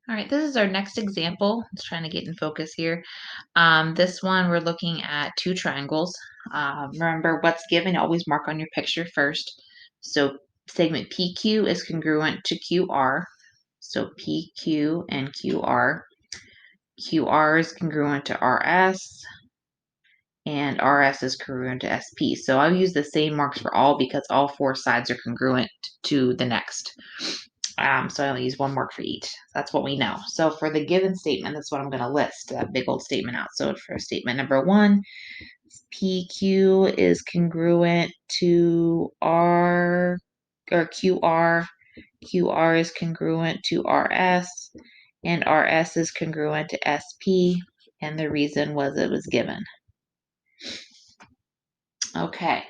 All right, this is our next example. Let's trying to get in focus here. This one we're looking at two triangles. Remember what's given, always mark on your picture first. So segment PQ is congruent to QR. So PQ and QR. QR is congruent to RS, and RS is congruent to SP. So I'll use the same marks for all because all four sides are congruent to the next. So I only use one mark for each. That's what we know. So for the given statement, that's what I'm going to list that big old statement out. So for statement number 1, PQ is congruent to R or QR. QR is congruent to RS, and RS is congruent to SP. And the reason was it was given. Okay.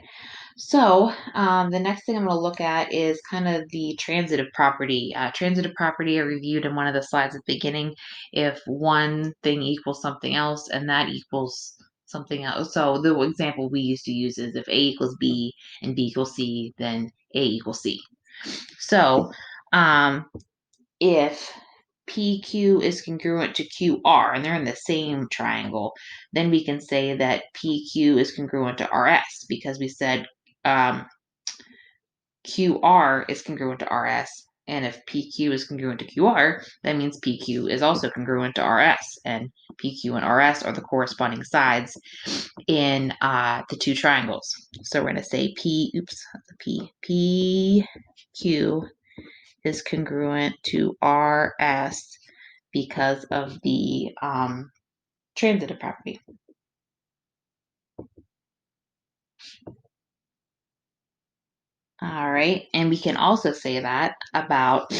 So the next thing I'm going to look at is kind of the transitive property. Transitive property I reviewed in one of the slides at the beginning. If one thing equals something else and that equals something else. So the example we used to use is if A equals B and B equals C, then A equals C. So if PQ is congruent to QR and they're in the same triangle, then we can say that PQ is congruent to RS because we said QR is congruent to RS. And if PQ is congruent to QR, that means PQ is also congruent to RS. And PQ and RS are the corresponding sides in the two triangles. So we're going to say PQ is congruent to RS because of the transitive property. All right, and we can also say that about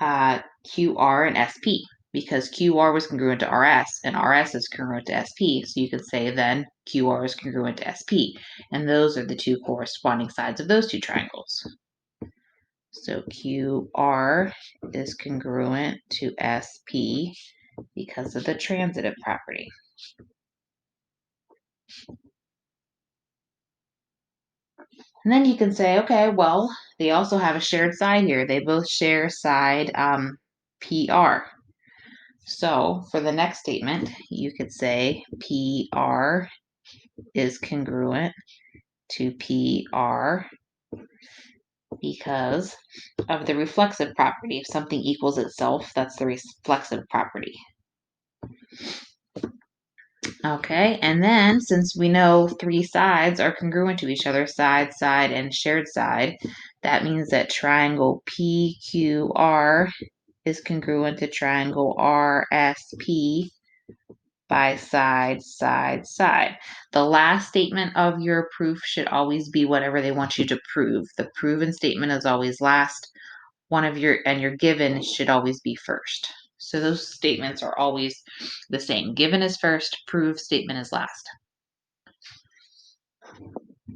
QR and SP because QR was congruent to RS and RS is congruent to SP. So you could say then QR is congruent to SP, and those are the two corresponding sides of those two triangles. So QR is congruent to SP because of the transitive property. And then you can say, okay, well, they also have a shared side here. They both share side PR. So for the next statement, you could say PR is congruent to PR because of the reflexive property. If something equals itself, that's the reflexive property. Okay, and then since we know three sides are congruent to each other, side, side, and shared side, that means that triangle PQR is congruent to triangle RSP by side, side, side. The last statement of your proof should always be whatever they want you to prove. The proven statement is always last. And your given should always be first. So those statements are always the same. Given is first, proof statement is last.